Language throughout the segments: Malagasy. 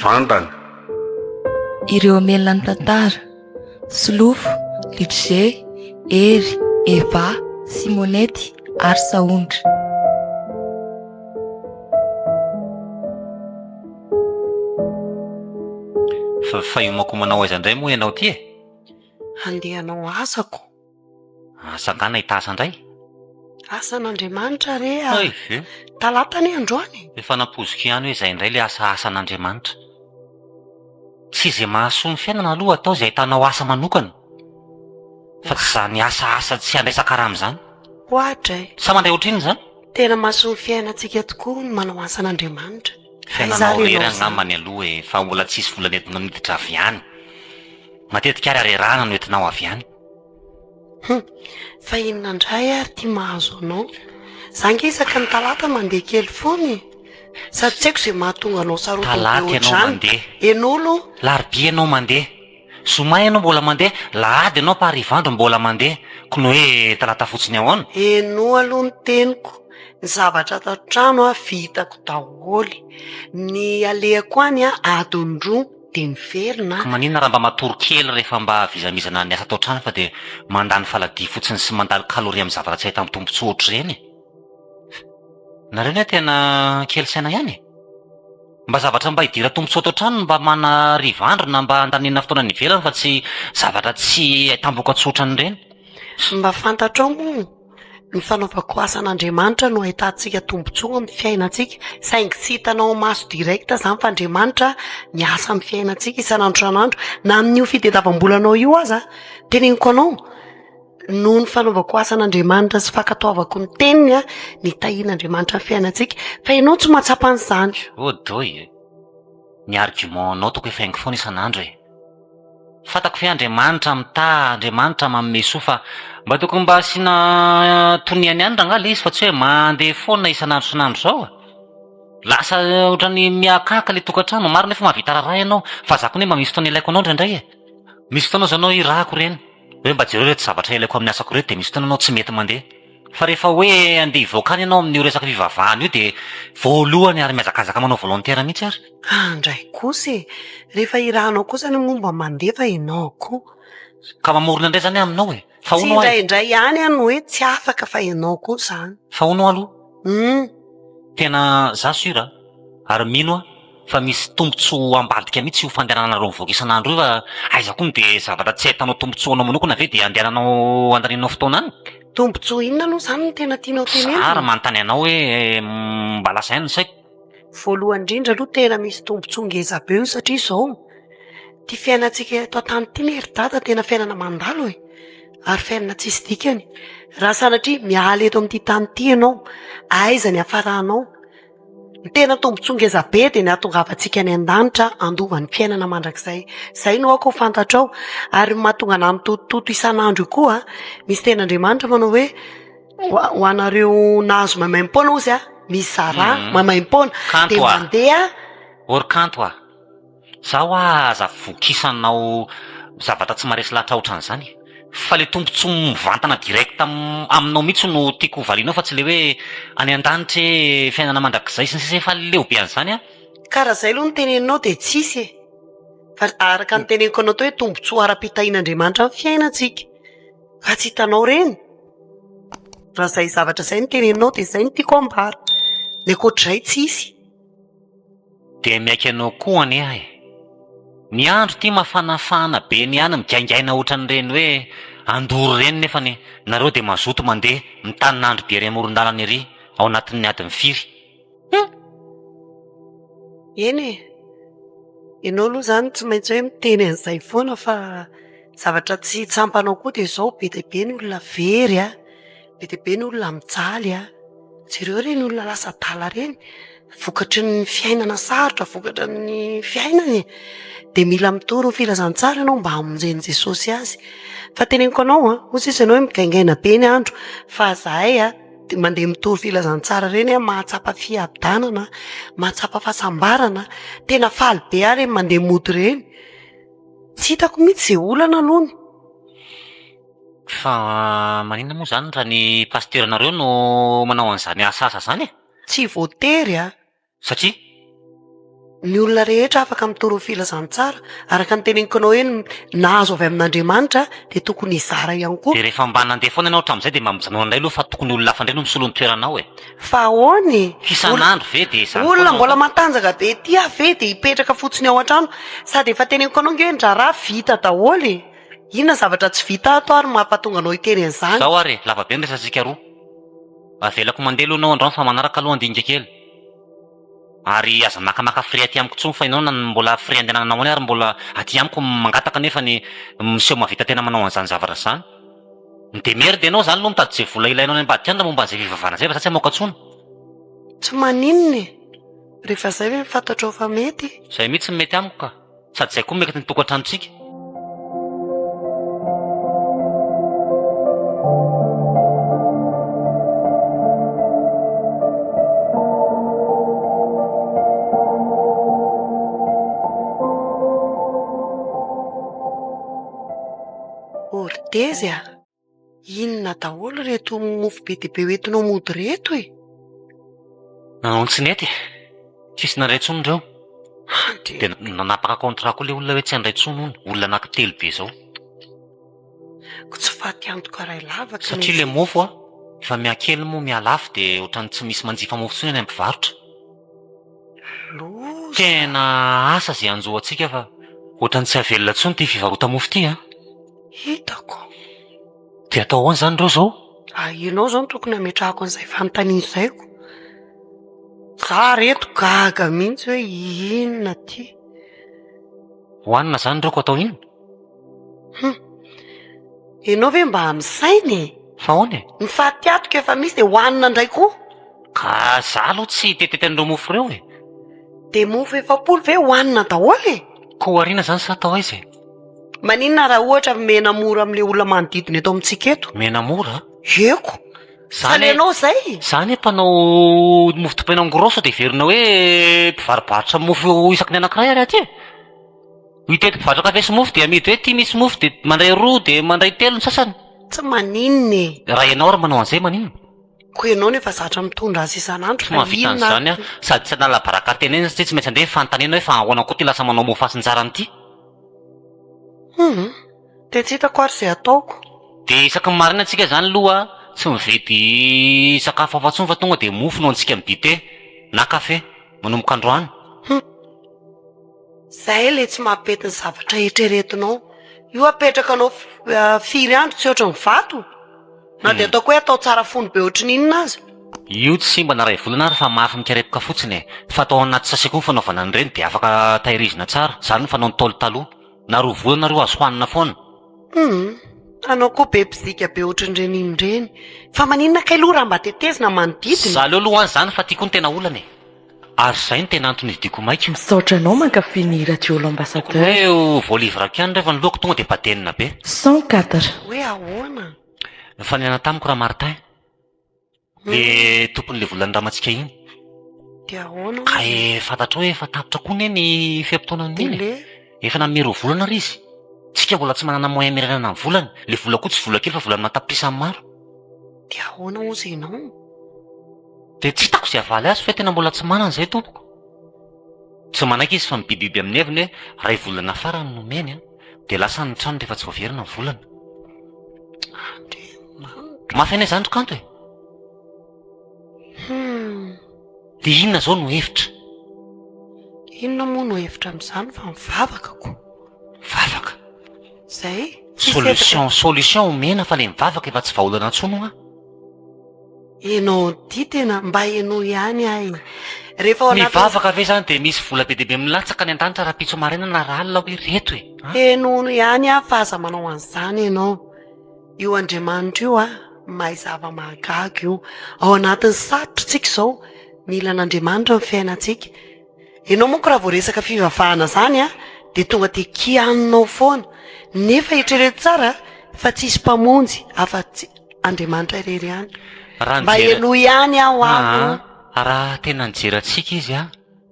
Vantana. Ireo Amelina ny tantara: Solofo, Litrze, Ery, Eva, Simonety ary Saondra. Fa iomako manao aiza indray moa ianao ty e? Andeha hanao asako. Asangana hitasa indray? Asan'Andriamanitra re Ay, talata ny androany. efa nampoziko ihany hoe izay indray le asan'Andriamanitra. Tsy izay mahasoa ny fiainana aloha atao izay ahitanao asa manokana, fa tsy izany asa tsy handraisakara amin'izany. Ohatra Sa mandray ohatr'iny izany? tena mahasoa ny fiainantsika tokoa ny manao asan'Andriamanitra. Fiainanao rery angambany aloha e, fa mbola tsisy vola nentinao miditra avy any. Matetika ary arerahana no entinao avy any. Fa inona indray ary tia mahazo anao? Zangisaka ny talata mandeha kely foana e. Sady tsy haiko izay mahatonga anao sarotiny Talata be ianao ohatrany. mandeha, Enolo larobia ianao mandeha, zoma ianao mbola mandeha, lahady ianao parivandro mbola mandeha, ko no hoe talata fotsiny ahoana. eno aloha ny teniko. Ny zavatra ato an-trano vitako daholy. Ny alehako any adiny roa de ny verina. Ka maninona raha mba matory kely rehefa mba vizamizana ny asa tao trano fa de mandany faladia fotsiny sy mandany kaloria amin'ny zavatra tsy ahita amin'ny tombontsoa ohatr'ireny e. Nareo ne tena kely saina ihany e. Mba zavatra mba hidira tombontsoa tao trano mba mana rivandro na mba andanina fotoana ny ivelany fa tsy zavatra tsy tamboka tsotra an'ireny. Mba fantatrao moa, ny fanaovako asan'Andriamanitra no ahitantsika tombontsoa amin'ny fiainantsika. Saingy tsy hitanao maso direkta izany fa Andriamanitra miasa amin'ny fiainantsika isan'andro isan'andro. Na amin'io fitadiavam-bolanao io aza teneniko anao, noho ny fanaovako asan'Andriamanitra sy fankatoavako ny teniny ny tahian'Andriamanitra amin'ny fiainantsika. Fa ianao tsy mahatsapa an'izany. Odoy e, ny argumentanao toko efa haingo foana isan'andro e. Fantako fe Andriamanitra mitaha, Andriamanitra manome soa fa mba tokony mba asiana toniany ihany rangala izy fa tsy hoe mandeha foana isan'andro isan'andro zao a. Lasa ohatrany miakaka le tokantrano, marina efa mahavita raharaha ianao, fa zako ne mba misy fotoana ilaiko anao indraindray e. Misy fotoana zao anao irahako ireny, hoe mba jereo reto zavatra ilaiko amin'ny asako reto de misy fotoana anao tsy mety mandeha. Fa rehefa hoe andeha hivoaka any ianao amin'io resaka fivavahana io de voalohany ary miazakazaka manao volontaire mihitsy ary. Andray kosa e, rehefa irahanao kosa ny momba mandefa ianao koa. Ka mamorona indray zany aminao e. Fa Tsy hono ay. indraindray ihany no hoe tsy afaka fa ianao koa izany. Fa hono aloha. Tena za sura ary mino a fa misy tombontsoa ambadika mihitsy io fandehananareo mivoaka isan'andro io fa aiza koa de zavatra tsy ahitanao tombontsoanao manokana ve de andehananao andaninao fotoana any. Tombontsoa inona aloha izany no tena tianao tenenina? Sara manontany anao hoe mba lasa ihany ny saiko. Voalohany indrindra aloha tena misy tombontsoa ngeza be io satria izao ty fiainantsika eto an-tany ty neridata tena fiainana mandalo e, ary fiainana tsisy dikany. Raha sanatria miala eto amin'ity tany ity ianao, aiza ny hafaranao? Ny tena tombontsoa ngeza be de ny ahatongavantsika any an-danitra andova ny fiainana mandrakizay. Zay no ako fantatrao, ary mahatonga anahy mitotototo isan'andro io koa misy tena Andriamanitra manao hoe ho anareo nahazo maimaim-poana ozy misy zara maimaim-poana de Kanto a. mandeha. Orkanto a. Zaho aza vokisanao zavatra tsy maresy lahatra ohatran'izany. Fa le tombontsoa mivantana direct aminao mihitsy no tiako hovalianao fa tsy le hoe any an-danitra hoe fiainana mandrakizay sy ny sisa, fa leo be an'izany a. Karaha zay aloha ny teneninao de tsisy e. Fa araka ny teneniko anao tao hoe tombontsoa ara-pitahian'Andriamanitra amin'ny fiainantsika. Ka tsy hitanao reny. Raha zay zavatra zay ny teneninao de zay ny tiako ambara. Ny ankoatr'izay tsisy. De miaiky anao koa ane ahy. Ny andro ty mafanafana be ny any migaingaina ohatran'ireny hoe andoro reny nefa ny nareo de mazoto mandeha mitan'andro be ary amoron-dalana ery ao anatin'ny adiny firy. Eny e. Ianao aloha zany tsy maintsy hoe miteny an'izay foana fa zavatra tsy tsampanao koa de izao be dia be ny olona very be dia be ny olona mijaly jereo reny olona lasa adala reny, vokatry ny fiainana sarotra, vokatry ny fiainany de mila mitory ny filazantsara ianao mba hamonjen'i Jesosy azy. Fa teneniko anao ohatsy izy ianao hoe migaingaina be ny andro, fa zahay de mandeha mitory filazantsara reny mahatsapa fiadanana, mahatsapa fahasambarana, tena faly be ary mandeha mody reny. Tsy hitako mihitsy izay olana aloha. Fa maninona moa zany raha ny pasteuranareo no manao an'izany asasa zany e? Tsy voatery a. Satria Ny olona rehetra afaka mitoro filazantsara araka ny teneniko anao hoe nahazo avy amin'Andriamanitra dia tokony hizara ihany koa. dia rehefa mba nandeha foana ianao hatramin'izay dia mba mijanona indray aloha fa tokony olona hafa indray no misolo ny toeranao e. Fa ahoany? Isan'andro ve dia izany Olona foana mbola matanjaka be ty ve dia hipetraka fotsiny ao an-trano sady efa teneniko anao nge ndraraha vita daholo e. Inona zavatra tsy vita ato ary mampatonga anao hiteny an'izany? Zao ary lava be ny resantsika roa. Avelako mandeha aloha anao andrano fa manaraka aloha andinga kely. Ary aza makamaka fria aty amiko tsony fa ianao na mbola fria andehananao any ary mbola aty amiko mangataka nefa ny miseho mahavita tena manao an'izany zavatra zany. Dia mery dia ianao zany aloha mitady izay vola ilainao any ambadika any momba an'izay fivavahana izay fa tsy hamoaka tsony. Tsy maninona e. Rehefa izay hoe fantatrao fa mety. Izay mihitsy ny mety amiko ka. Sady izay koa mekity ny tokantranontsika. Ortezy a, inona daholo reto mofo be dia be hoentinao mody reto e? Nanao tsy nety. Tsisy nandray tsony ireo. Dia Dia nanapaka contrat koa ilay olona hoe tsy handray tsony hono. Olona anankitelo be izao. tsy faty antoka ray lavaka. Satria ilay mofo a, efa miakely moa mialafo dia ohatran'ny tsy misy manjifa mofo tsony any amin'ny mpivarotra. Loza. Tena asa izay anjohantsika fa ohatran'ny tsy havelona tsony ty fivarota-mofo ty a. Hitako. Dia atao ahoana izany ireo izao? Ianao zao no tokony hametrahako an'izay fanontaniana izaiko. Za reto gaga mihitsy hoe inona ty. Hoanina izany ireo ko atao inona? Ianao ve mba misainy e? Fa ahoana e? Ny fahatyatoko efa misy dia hoanina indray koa. Ka za aloha tsy tetete an'ireo mofo ireo e. Dia mofo efapolo ve hoanina daholo e? Kohariana izany sa atao aiza e? Maninona raha ohatra mena mora amin'ilay olona manodidina eto amintsika eto? Mena mora? Eko. Salenao izay. Zany e mpanao mofo dipaina grosso dia verina hoe mpivarobarotra mofo isaky ny anankiray ary aty e. Hiteto mpivarotra kafe sy mofo dia amidy hoe ity misy mofo dia mandray roa dia mandray telo ny sasany. Tsy maninona e. Raha ianao ary manao an'izay maninona? Koa ianao nefa zatra mitondra azy isan'andro Tsy mahavita an'izany a sady tsy hanala baraka tenena satria tsy maintsy handeha fanontaniana hoe fa ahoana koa ty lasa manao mofo asin-jarany ity. Dia tsy hitako ary izay ataoko. Dia isaky ny marina antsika zany aloha tsy mividy sakafo hafa tsony fa tonga dia mofo no antsika midite na kafe manomboka androany. Zahay ilay tsy mampety ny zavatra eritreretinao. Io apetraka anao firy andro tsy ohatran'ny vato. Na dia ataoko hoe atao tsara fony be ohatry n'inona azy. Io tsy simba na ray volana ary fa mafy mikarepoka fotsiny e. Fa atao anaty sase koa ny fanaovana an'ireny dia afaka tahirizina tsara. Izany ny fanao ny taolo taloha. Na roa volana roa azo hohanina foana. Anao koa be mpizika be ohatrin'ireny inondreny. Fa maninona kay aloha raha mba tetezina manodidina. Za leo aloha zany fa tiako ny tena olana e. Ary izay ny tena antony hidiko maika. Misaotra anao mankafy ny radio ambassadeur. Hoe voalivrako ihany rehefa ny lohako tonga dia badenina be. 104. Hoe ahoana? Fa niana tamiko raha Martin. Le tompon'ilay volany ramantsika iny. Dia ahoana? Ka fantatra hoe efa tapitra koa ne ny fiam-potoanany iny. Ile. Efa nanome roa volana ry izy. Tsika mbola tsy manana moyen mirenana ny volany. Le vola koa tsy vola kely fa vola natapitrisany maro. Dia ahoana ozy ianao? Dia tsy hitako izay avaly azy fa tena mbola tsy manana izay tompoko. Tsy manaiky izy fa mibibibiby amin'ny heviny hoe ray volana farany nomeny a dia lasa ny trano rehefa tsy voaverina ny volana. Mafy anay izany kanto e. Dia inona izao no hevitra? Inona moa no hevitra amin'izany fa mivavaka ko? Vavaka? Zay? Solution omena fa ilay mivavaka efa tsy vahaolana intsony hoa. Ianao ty tena mba ianao ihany ahy. Rehefa ao anaty Mivavaka ve izany dia misy vola be dia be milatsaka ny an-danitra raha pitso maraina na raha alina hoe reto e. Ianao ihany aho fa aza manao an'izany ianao. Io Andriamanitra io mahay zava-mahagaga io. Ao anatin'ny sarotra tsika izao mila an'Andriamanitra ny fiainantsika. Ianao moa ko raha voaresaka fivavahana izany dia tonga dia kianinao foana. Nefa hitrereto tsara fa tsisy mpamonjy afa-tsy Andriamanitra irery ihany. Mba ianao ihany aho aho. Raha tena nijerantsika izy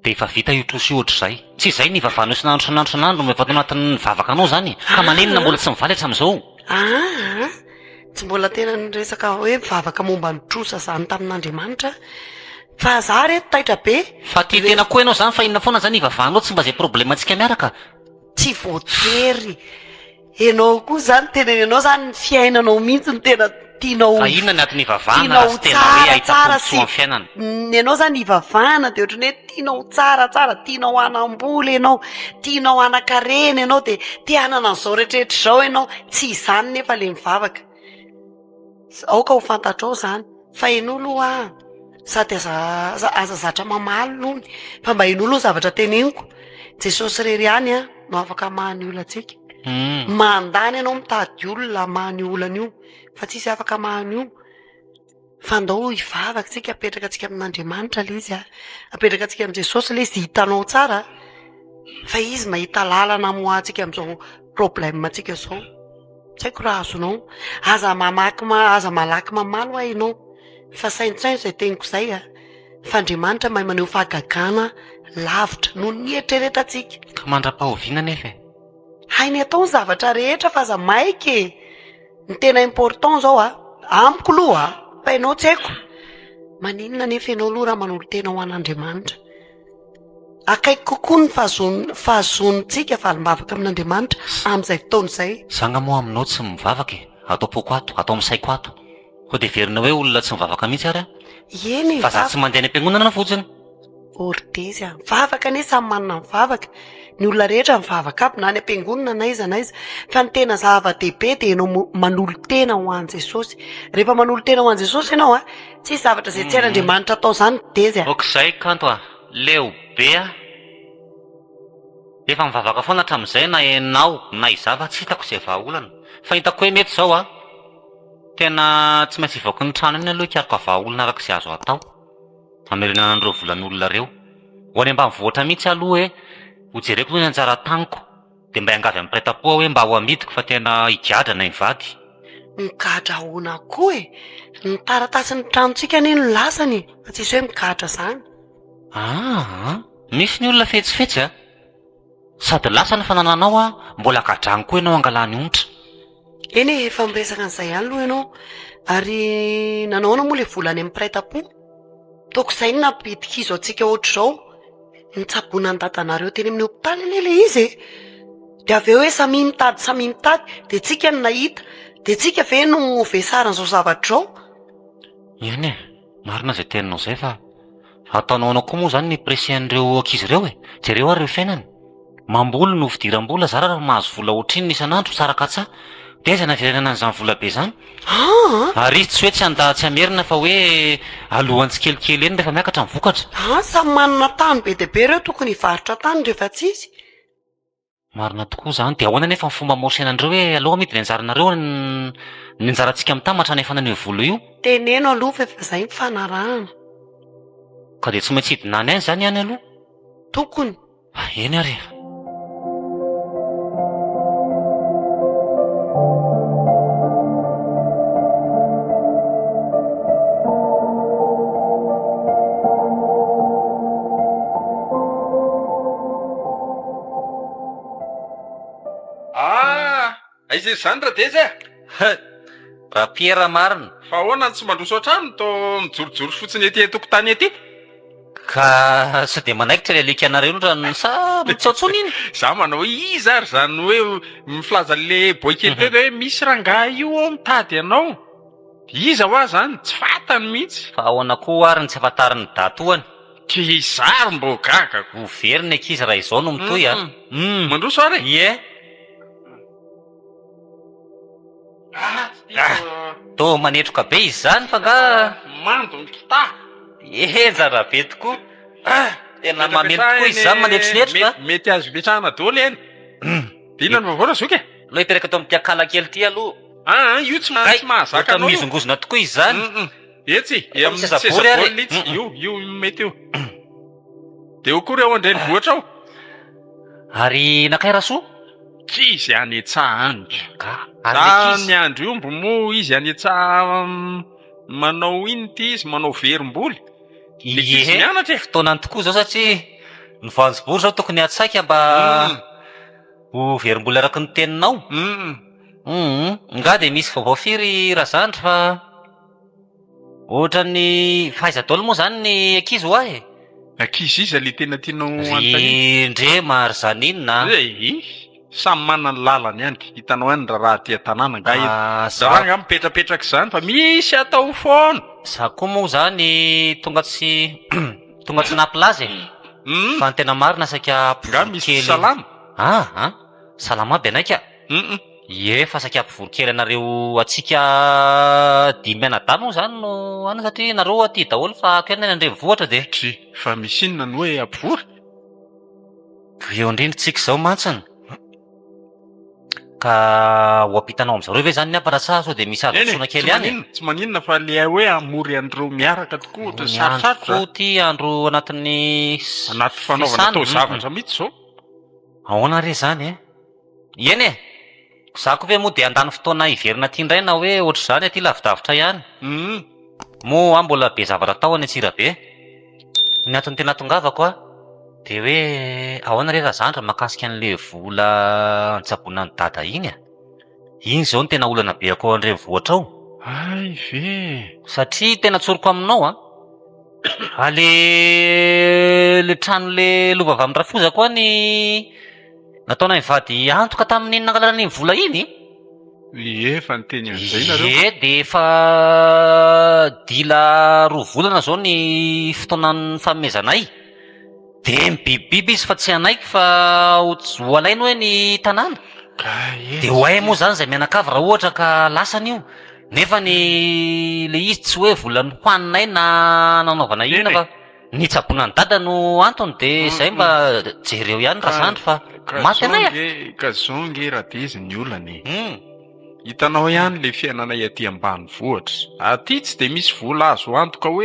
dia efa vita io troso ohatr'izay. Tsy izay ny vavanao isan'andro no efa tao anatin'ny vavakanao izany. Ka manenina mbola tsy mivaly hatramin'izao. tsy mbola tena nyresaka hoe mivavaka momba ny trosa zany tamin'Andriamanitra fa za reto taitra be fa ty tena koa ianao zany fa inona foana zany ivavahanao tsy mba zay problemantsika miaraka. tsy voatery ianao koa zany tena ianao zany ny fiainanao mihitsy ny tena tianao fa inona ny atin'ny ivavahana tianao sy tena hoe ahita tsara tombontsoa amin'ny fiainana. ianao zany ivavahana de ohatrany hoe tianao tsaratsara tianao hanam-bola ianao tianao hanan-karena ianao de tia hanana an'izao rehetrarehetra izao ianao tsy izany nefa le mivavaka aoka ho fantatrao zany fa en'olo sady aza zatra mamaly lony fa mba en'olo zavatra teneniko Jesosy rery ihany no afaka mahany olona antsika mandany ianao mitady olona mahany olana io fa tsisy afaka mahany io fa ndao hivavaka tsika apetraka atsika amin'Andriamanitra le izy apetraka atsika amin'i Jesosy le izy hitanao tsara fa izy mahita lalana moatsika amin'izao problème atsika zao tsy haiko raha azonao aza malaky mamaly ho ianao fa saintsaino izay teniko izay fa Andriamanitra mahay maneho fahagagana lavitra no ny eritreretantsika ka mandra-pahoviana nefa hainy atao ny zavatra rehetra fa aza maika ny tena important zao amiko loha fa ianao tsy haiko maninona nefa ianao aloha raha manolo tena ho an'Andriamanitra akaiky kokoa ny fahazonitsika valim-bavaka amin'Andriamanitra amin'izay fotoana izay zanga moa aminao tsy mivavaka atao poko ato atao misaiko ato ko de verina hoe olona tsy mivavaka mihitsy ary eny fa za tsy mandeha any am-piangonana fotsiny ortezy mivavaka ane samy manana mivavaka ny olona rehetra mivavaka aby na any am-piangonana na iza fa ny tena zava-dehibe de ianao manolo tena ho an' Jesosy rehefa manolo tena ho an' Jesosy ianao tsy zavatra zay tsy ain'Andriamanitra atao zany dezy okizay kanto leo be efa mivavaka foana hatramin'izay na enao na izava tsy hitako izay vahaolana fa hitako hoe mety zao tena tsy maintsy hivaoko ny trano iny aloha hikariko vahaolana araka izay azo atao amerenana an'ireo volan'olona reo ho any ambanivohitra mihitsy aloha hoe hojereko hoe ny anjara taniko de mba hiangavy amin'ny preta-po hoe mba ho amidiko fa tena higadrana hivady migadra hoana koa ny taratasy ny tranontsika anie no lasany fa tsisy hoe migadra zany misy ny olona fetsifetsy sady lasa ny fanananao mbola gadrany koa ianao angalany ontra eny efa miresaka an'izay ihany aloha ianao ary nanaona moa le volany amin'ny preta-po toko izay ny nampidika izo antsika ohatr' izao nitsabona ny dadanareo teny amin'ny hopitaly anie le izy de avy eo hoe samy mitady de tsika ny nahita de tsika ve no vesaran'izao zavatra zao eny marina zay teninao zay fa ataonao anao koa moa zany ny presian'ireo ankizy ireo jereo ary reo fiainany mamboly no fidiram-bola zara raha mahazo vola ohatriny isan'andro saraka tsa de aiza naverenana an'izany vola be zany ary tsy hoe tsy andatsy amerina fa hoe alohan'ny tsy kelikely eny rehefa miakatra mivokatra samy manana tany be de be reo tokony hivarotra tany rehefa tsy izy marina tokoa zany de ahoana nefa ny fomba morsenandreo hoe aloha midy ny anjaranareo ny anjarantsika mitambatra nefa naneo vola io teneno aloha fa efa zay mifanarahana ka de tsy maintsy hidinany any zany ihany aloha tokony eny ary aiza izany raha deza raha piera marina fa ahoana ny tsy mandroso an-trano to mijorojoro fotsiny ety tokotany ety ka sy de manaikitra le alika anareo ndrano sa mitsaotsony iny za manao iza ary zany hoe mifilaza le boikely teo hoe misy rangah io ao mitady ianao iza ho a zany tsy fatany mihitsy fa ahoana koa ary ny tsy afantariny datoany tizary mbo gaga ho veriny ankizy raha izao no mitoy mandroso ary ie to manetroka be izy zany fa nga mando ny kita jara be tokoa tena mamely tokoa izy zany manetronetroka mety azo metrahana dolo eny de inona ny vavona zoky aloha hiperaka to am'tiakala kely ty aloha io tsy mahazaka anao mizongozona tokoa izy zany etsy amin'ny sezabolitsy io mety io de okory ao andreny vohatra ao ary nakay rasoa izy anetsaha andro ny andro io mbo moa izy anetsaha manao iny ty izy manao verim-boly ie mianatra fotoanany tokoa zao satria ny vanjobory zao tokony atsaika mba ho verim-boly araky ny teninao Nga de misy vaovao firy razandry fa ohatran'ny fahaiza-taolo moa zany ny ankizy ho ahy. Ankizy iza le tena tianao anontany? Ndrema ry zaninona. Samy manana ny lalany ihany. Hitanao ihany raha tia tanàna nga raha nga mipetrapetraka izany fa misy atao foana. Za koa moa zany tonga tsy nampilaza fa ny tena marina saika nga misy salama. Salama aby anaika. Efa saika ampivorokely anareo atsika dimy anadamy moa zany no ana satria nareo aty daholo fa ako ihany andrenivohitra de fa misy inona ny hoe ampivory eo indrindritsika zao mantsiny ka ho ampitanao am'zareo ve zany ny amparatsah sao de misy azotsona kely ihany tsy maninona fa le hoe amory andreo miaraka tokoa ohatra sarosarotra ty andro anatin'ny anaty fanaovana tao zavatra mihitsy zao ahoana re zany eny za ko ve moa de andany fotoana iverina ty indray na hoe ohatr' zany aty lavidavitra ihany moa mbola be zavatra tao any Antsirabe. Ny antony tena tongavako de hoe ahoana re razandra makasika an'le vola antsaboana ny dada iny zao ny tena olana be ako andrenivohitra ao. Ay ve Satria tena tsoroko aminao le trano le lova avy amin'ny rafoza koa ny nataona mivady antoka tamin'ny nangalanany vola iny. Efa ny teny an'izay nareo. De efa dila 2 volana zao ny fotoanan'ny fanomezanay de mibibibiby izy fa tsy anaiky fa ho alainy hoe ny tanàna de ho ay moa zany zay mianakavy raha ohatra ka lasany io nefa ny le izy tsy hoe volany hoaninay na nanaovana inona fa ny tsaboana ny dada no antony de zay mba jereo ihany razandry fa maty anay ka zao nge raha de izy ny olany hitanao ihany le fiainanay aty ambanivohitra aty tsy de misy vola azo antoka hoe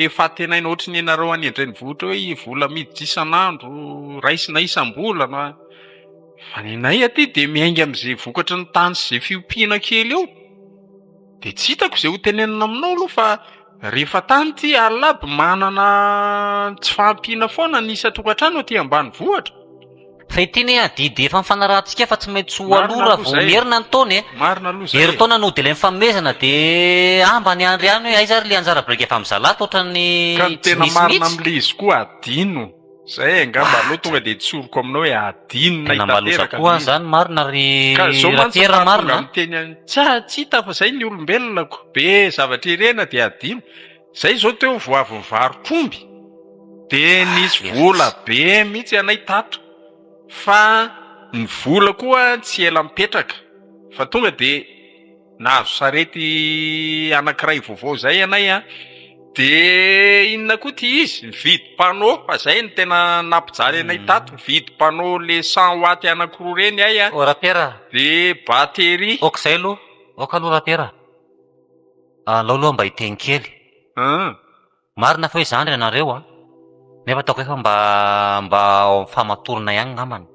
efa tenaina ohatry ny ianareo any andrenivohitra hoe vola miditra isan'andro raisina isam-bolana fa nenay aty de miainga am'izay vokatry ny tany sy zay fiompiana kely eo de tsy hitako zay ho tenenina aminao aloha fa rehefa tany ty alaby manana tsy fahampiana foana ny isa-tokantrano aty ambanivohitra fa itiny adidy efa mifanarahantsika fa tsy maintsy ho alora vao mierina ny taony marina aloha zay ery taona no de le mifanomezana de ambany andry ihany hoe aiza ry le anjara biriky efa mizalato ohatran'ny ka tena marina am'le izy koa adino zay angamba aloha tonga de tsoroko aminao hoe adino na maloza koa zany marina ry rapera marina miteny tsy hita fa zay ny olombelonako be zavatra irena de adino zay zao teo voavy mivarotromby de nisy vola be mihitsy anay tato fa ny vola koa tsy ela mipetraka fa tonga de nahazo sarety anankiray vaovao zay anay de inona koa ty izy mividy panneau fa zay ny tena nampijaly anay tato mividy panneau le 100 watt anankiroa reny ay rapera de batterie okzay aloha oka aloha rapera laoloha mba hiteny kely marina fa hoe zandry anareo nefa ataoko efa mba famatorina ihany ngamany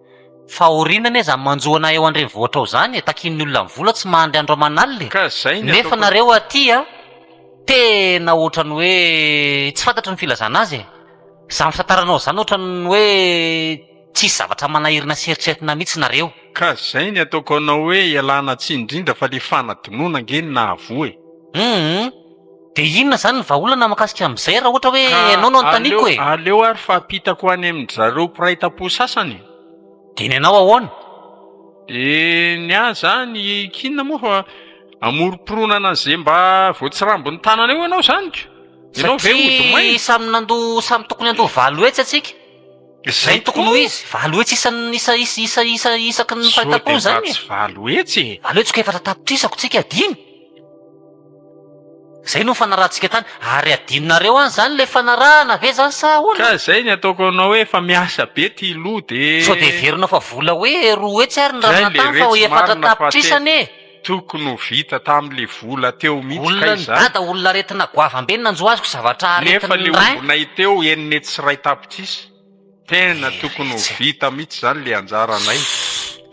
fa orinana zany manjoana eo andrenivohitra ao zany takin'ny olona mivola tsy mahandry andro aman'alina ka zay nefa nareo aty tena ohatrany hoe tsy fantatry ny filazana azy za mifantaranao zany ohatrany hoe tsisy zavatra manahirina seritreretina mihitsy nareo ka zay ny ataoko anao hoe ialana tsy indrindra fa le fanadinoana ngeny nahavo de inona zany ny vahaolana makasika am'izay raha ohatra hoe ianao no anontaniko aleo ary fa apitako any amin'zareo pirahitapo sasany de ny anao ahoana de ny zany kinona moa fa amoroporonana zay mba voatsirambony tanana eo ianao zany ianao ve satria samy nando samy tokony ando valohetsy atsika zay tokony ho izy valohetsy isaky ny fahitako zany valohetsy valohetsy ko efatra tapitrisako tsika adiny zay no fanarahantsika tany ary adinonareo any zany le fanarahana ve zany sa ahoana ka zay ny ataoko anao hoe efa miasa be ty lo de sao de verina fa vola hoe roetsy ary ny rahana tany fa ho efatra tapitrisany tokony ho vita tamin'le vola teo mihitsy olona ny dada olona aretina goavambe nanjo azoko zavatra nefa le ombonay teo eniny tsy ray tapitrisa tena tokony ho vita mihitsy zany le anjaranay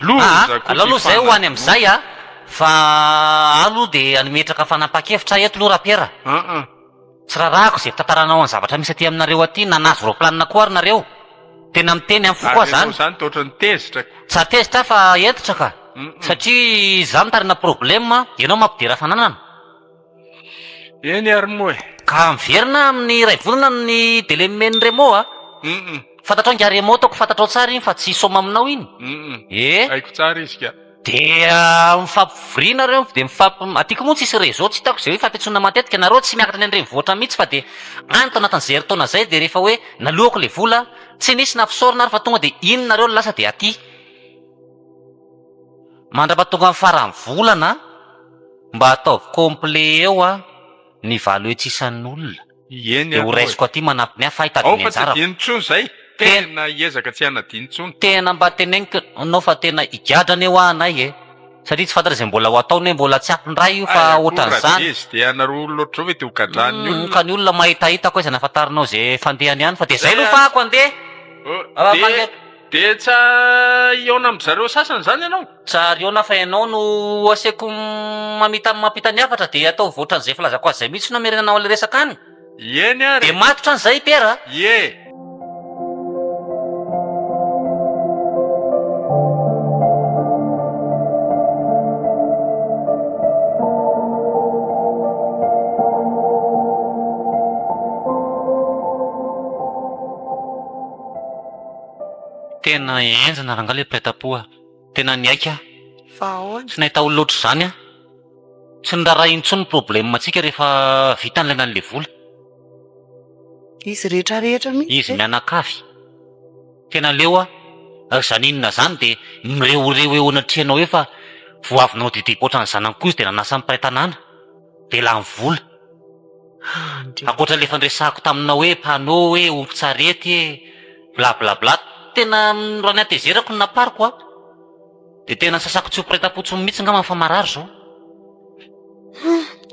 aloha zay ho any am'izay fa aloha de anometraka fanapa-kevitra eto loha rapera tsy rarahako zay fitatarana ny zavatra misy aty aminareo aty nanazo roplanina koa ary nareo tena miteny amin'ny fo koa zany zany toatra ny tezitra tsy atezitra fa entitra ka satria za mitarina problema ianao mampidera fananana eny ary moa ka miverina amin'ny ray volana ny delemeny remo a fantatrao nga remo taoko fantatrao tsara iny fa tsy soma aminao iny haiko tsara izy ka dia mifampivoriana reo dia atiako moa tsisy réseau tsy hitako zay hoe fampiatsoana matetika nareo tsy miakatra ny andrenivohitra mihitsy fa dia anto anatin'izay eritaona zay dia rehefa hoe nalohako le vola tsy nisy nafisaorina ary fa tonga dia iny nareo lasa dia aty mandrapatonga amin'ny farany volana mba ataovy complet eo a ny valo etsisan'ny olona eny dia ho raisiko aty manampy ny hafa ao hitadiny fa tsy anjara adinontsony zay tena iezaka tsy hanadinontsony tena mba teneniko anao fa tena higadrany eo anay e satria tsy fantatra izay mbola ho ataony hoe mbola tsy ampindray io fa ohatran'izany izy dia anaro olona ohatrao hoe te ho gadraniny olona ka ny olona mahitahitako hoe zay nafantarinao zay fandehany ihany fa dia zay aloha fako andeha dia tsa iona am'zareo sasany zany ianao tsariona fa ianao no aseko mampita ny hafatra dia atao voatran'izay filazako azy zay mihitsy no amerenanao ale resaka any eny ary dia matotra an'izay pera ye tena enjana ranga le pretapoa tena niaika fa ahoana tsy nahita olo loatra zany a tsy nirara intsony problema atsika rehefa vita nylana an'le vola izy rehetrarehetra mihitsy izy mianakavy tena leo a zany inona zany dia mireoreo eo anatrianao hoe fa voavinao didipoatra ny zanany koa izy dia nanasa mipiraitanana dia la ny vola ankoatra le fandresahako taminao hoe panao hoe olo-tsarety e blablabla tena raha ny atezerako ny napariko a dia tena sasako tsy ho piraitam-potsiny mihitsy nga mafamarary zao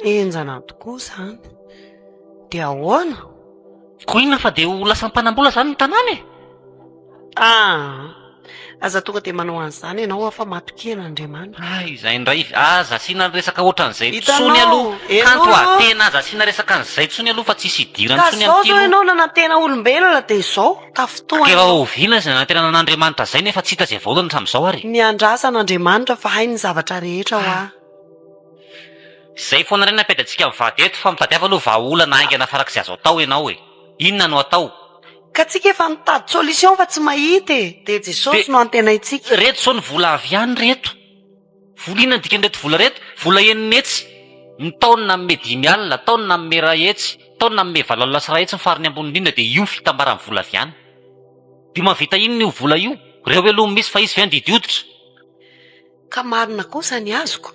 enjana tokoa zany dia ahoana ko inona fa dia ho lasa mpanam-bola zany ny tanàna e aza tonga dia manao an'izany ianao afa matoken'andriamanitra izay indray aza asiana ny resaka ohatran'izay tsony aloha kanto a tena aza asiana resaka an'izay tsony aloha fa tsisy idirany ka tsony zao zao am'tilo ianao nanantena olombelona dia izao efa tafotoana oviana izay nanantena nan'andriamanitra zay nefa tsy hita zay vaolana hatramin'izao ary niandrasan'andriamanitra fa hainy ny zavatra rehetra ho a zay foana ray napetratsika mivady eto fa mitady hafa aloha vaolana aingana farak'izay azo atao ianao e inona no atao ka tsika efa nitady solution fa tsy mahita e dia jesosy no antenaitsika reto zao ny vola avy ihany reto vola inona dika nreto vola reto vola eninetsy ny taona mme 10,000 taona mme ray etsy taona mme 7 sy ray etsy ny fariny ambony indrindra dia io fitambarany vola avy ihany dia mavita inona io vola io reo aloha misy fa izy fe andidy hoditra ka marina kosa ny azoko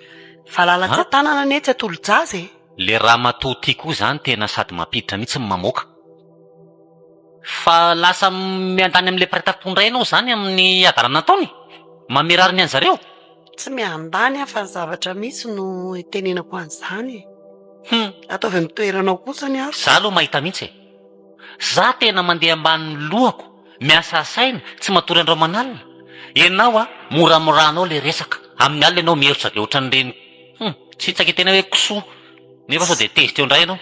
valala-tsy tanana netsy atolo-jaza e le raha matoa tia koa zany tena sady mampiditra mihitsy ny mamoaka fa lasa miandany amin'le paritapondray ianao zany amin'ny adalana ataony mamerariny any zareo tsy miandany aho fa ny zavatra misy no tenenako an'izany ataovy mitoeranao kosa ny azo za aloha mahita mihitsy e za tena mandeha ambanin'ny lohako miasa asaina tsy matory andreo manalina ianao a moramoranao le resaka amin'ny alina ianao mierotra le ohatran'ireny tsy hitsaka tena hoe kosoa nefa sao dia tezitra eo indray ianao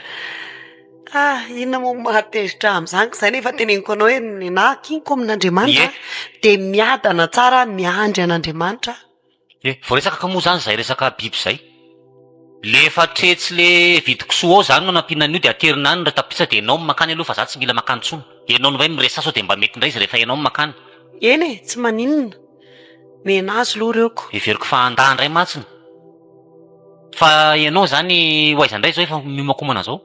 inona mo mahatezitra amin'izany ka izay nefa teneniko anao hoe nena kiniko amin'andriamanitra dia miadana tsara miandry an'andriamanitra vao resaka ka moa zany zay resaka biby zay le fatretsy le vidikisoa ao zany no nampinan'io dia aterinany ny retapisa dia ianao makany aloha fa za tsy mila makany tsony ianao no vai miresa sao dia mba mety indray izy rehefa ianao makany eny e tsy maninona mena azy loha reoko everiko fa andà indray matsiny fa ianao zany ho aizandray zao efa miomakomana zao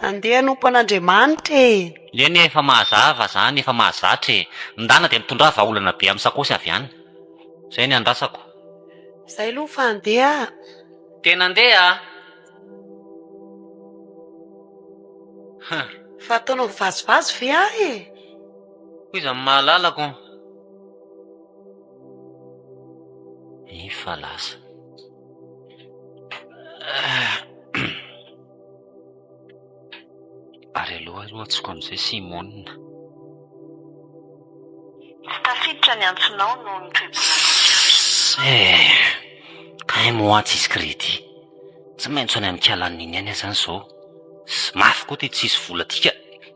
andeha nompo an'andriamanitra e eny efa mahazava zany efa mahazatra e ndana dia mitondra vaolana be amin'ny sakosy avy any zay ny andrasako izay aloha fa andeha tena andeha fa ataonao vazivazy ve ah e ko izy amin'ny mahalalako fa lasa ary aloha aloha atsiko amin'izay simonina tafiditra ny antsonao no kay moatsy izy kredy tsy maintsy any amin'ny kalan'iny any zany zao sy mafy koa ty tsisy vola tika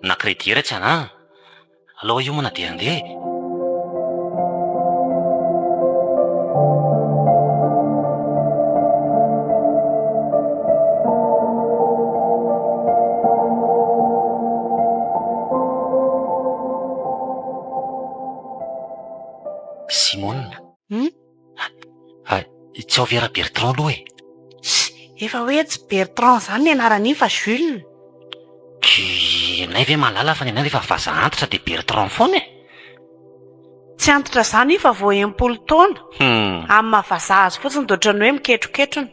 na kredy era tsy ana aloha io mana dia andeha Javiera Bertrand aloha e. Efa hoe tsy Bertrand zany ny anarany fa Jules. Nay ve mahalala fa ny anay efa vaza antitra dia Bertrand foana e. Tsy antitra zany fa vao 80 taona. Amin'ny mahavaza azy fotsiny dia ohatran'ny hoe miketroketrona.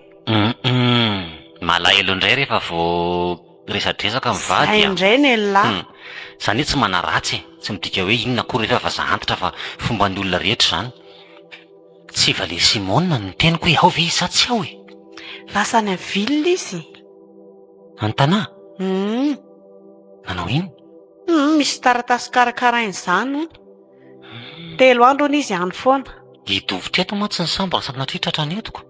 Malahelo indray rehefa vao resadresaka mivady. Zay indray ny lahy. Zany hoe tsy manaratsy e. Tsy midika hoe inona koa rehefa vaza antitra fa fomban'ny olona rehetra zany. Tsy Valet Simone ny teniko hoe ao ve izy sa tsy ao e. Lasa any amin'ny ville izy. An-tanà? Nanao ino? Misy taratasy karakarain'izany. 3 andro hono izy any foana. Hidovitra eto mantsy ny sambara sanatria tratrany etiko.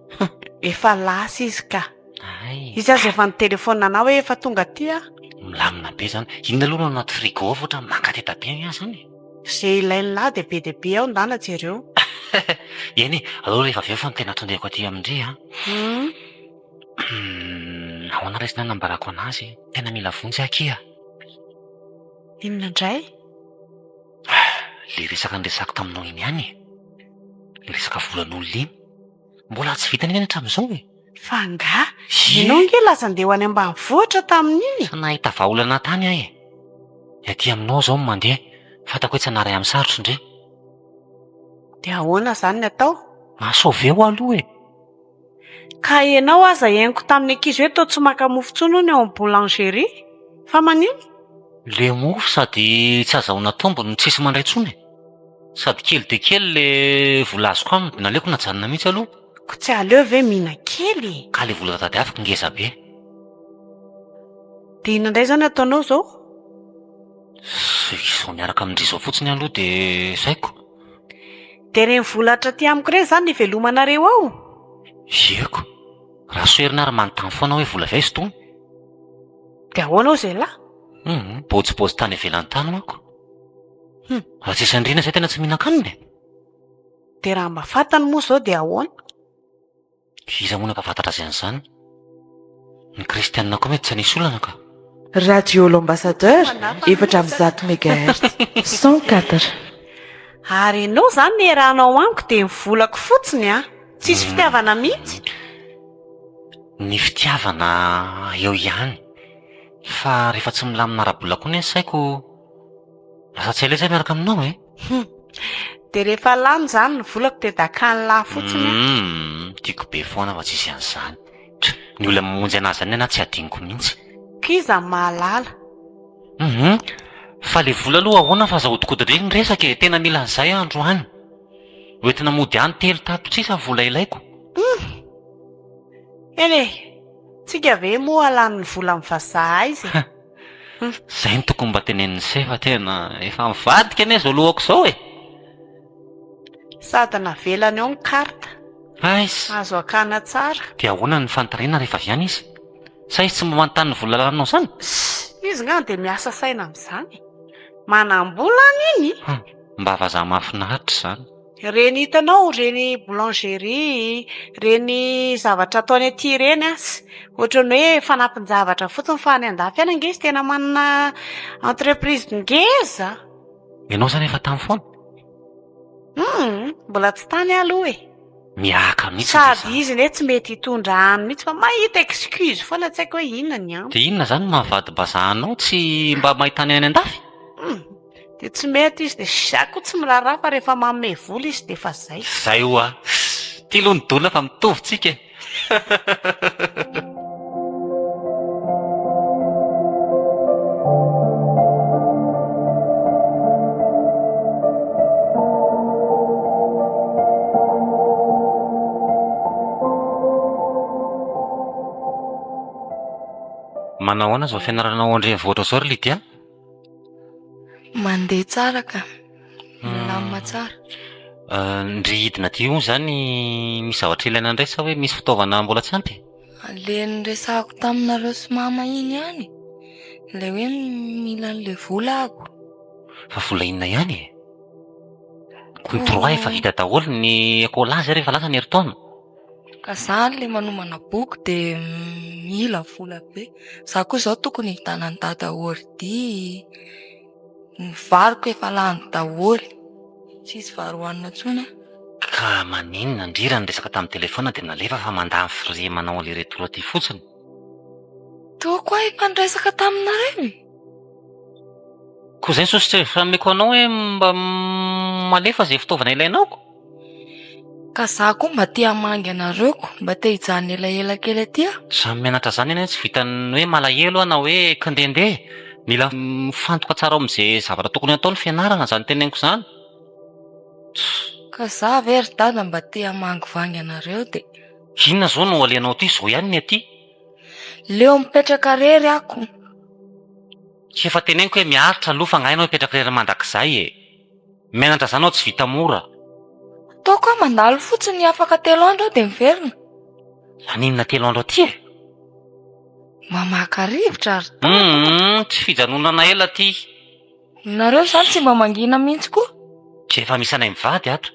Efa lasa izy ka. Ay, Izy azy efa nitelefona anao hoe efa tonga aty a. milamina be zany. Inona aloha no anaty frigo ao fotra mankateta be azy zany. Izay ilainy lahy dia be dia be ao ndana jereo. Eny e, aleo rehefa avy eo fa ny tena tondreko aty amindray a. Ahoana raha izy nanambarako anazy, tena mila vonjy akia. Inona indray? Le resaka niresako taminao iny ihany e. Le resaka volan'olona iny. Mbola tsy vitany eny hatramin'izao e. Fa nga, ianao nge laza andeha ho any ambanivohitra tamin'iny. Sa nahita vahaolana tany aho e. Aty aminao zao no mandeha. Fatako hoe tsy hanaray amin'ny sarotra indray. Dia ahoana zany ny atao? Mahasovy eo aloha e. Ka ianao aza henoko tamin'ny ankizy hoe tao tsy maka mofo intsony hono ao amin'ny boulangerie. Fa manino? Le mofo sady tsy azahoana tombony no tsisy mandray tsony. Sady kely dia kely le vola azoko aminy, naleoko najanona mihitsy aloha. Ko tsy aleo ve mihina kely? Ka le vola tady afaka ngeza be. Dia inona indray zany ataonao zao? Izao miaraka amindry izao fotsiny aloha dia saiko. Dia reny vola hatraty amiko ireny zany ivelomanareo ao. Ieko. Raha soerina ary manontany foana hoe vola vaizy tony. Dia ahoana ao izay lahy? Bôjibôjy tany ivelan'ny tany manko. Raha tsy sandrina izay tena tsy mihinan-kanina e. Dia raha mba fantany moa izao dia ahoana? Iza moa ka fantatra izany? Ny kristianina koa mety tsy hanisy olana ka. Radio l'ambassadeur 400 MHz 104. Ary ianao zany ny rahanao amiko dia ny volako fotsiny a. Tsisy fitiavana mihitsy. Ny fitiavana eo ihany. Fa rehefa tsy milamina ara-bola koa ny saiko, lasa tsy hailesa miaraka aminao e. Dia rehefa lany zany ny volako dia dakany lahy fotsiny a. Tiako be foana fa tsisy an'izany. Ny olona mamonjy anazy zany anahy tsy adiniko mihitsy. Kiza mahalala. Fa le vola aloha ahoana fa azahodikody ireny resaka e, tena mila an'izay androany. Hoentina mody any 3 tapitrisa vola ilaiko. Eny tsika ve moa alany vola amin'ny vazaha izy? Zay ny tokony mba teneniny se fa tena efa mivadika anie zao lohako izao e. Sady navelany ao ny karta. Aisy. Azo akana tsara. Dia ahoana ny fantarina rehefa avy any izy? Sa izy tsy mba manontany ny vola lalanao zany? Izy ngany dia miasa saina amin'izany. Manam-bola iny. Mba vazaha mahafinaritra zany. Reny hitanao, reny boulangerie, reny zavatra ataony aty ireny asy. Ohatran'ny hoe fanampin-javatra fotsiny fa any andafy any ange izy tena manana entreprise ngeza. Ianao zany efa tany foana? Mbola tsy tany aloha e. Miaka mihitsy. Sady izy ne tsy mety hitondra any mihitsy fa mahita excuse foana tsy haiko hoe inona ny aminy. Dia inona zany mahavady bazahanao tsy mba mahitany any an-dafy? Dia tsy mety izy dia siako tsy miraharaha fa rehefa manome vola izy dia efa zay. Zay hoa. Ty aloha ny dona fa mitovy tsika e. Manao ahoana zao fianaranao andrenivohitra zao ry Lydia? Mandeha tsara ka. Milamina tsara. Ndry hidina ty io zany misy zavatra ilaina indray sa hoe misy fitaovana mbola tsy ampy? Le niresahako taminareo sy mama iny ihany. Le hoe mila an'le vola ako. Fa vola inona ihany e? Controi efa vita daholo ny ekolazy rehefa lasa ny herintaona. Ka zany le manomana boky dia mila vola be. Za koa izao tokony hitana ny dada ordi. Ny variko efa lany daholo. Tsisy varo hohanina intsony. Ka maninona indrira ny resaka tamin'ny telefona dia nalefa fa mandany fire manao an'ilay retro aty fotsiny. Toa koa efa niresaka taminareo. Koa izay sositra fa meko anao hoe mba malefa izay fitaovana ilainaoko. Ka za koa mba tia hamangy anareoko, mba te hijanona elaela kely aty aho. Samy mianatra izany ianao tsy vitan'ny hoe malahelo na hoe kindendeha. Mila mifantoka tsara amin'izay zavatra tokony atao ny fianarana izany teneniko izany. Ka za very dada mba te hamangy vangy anareo dia Inona izao no alianao aty? Izao ihany ny aty. leo mipetraka rery ako. Tsy efa teneniko hoe miaritra aloha fa ngainao mipetraka rery mandrakizay e. Mianatra izany ao tsy vita mora. Toa koa mandalo fotsiny afaka 3 andro aho dia miverina. Aninona 3 andro aty e? Mamaka rivotra ary Tsy fijanonana ela aty. nareo izany tsy mba mangina mihitsy koa. Tsy efa misy anay mivady ato.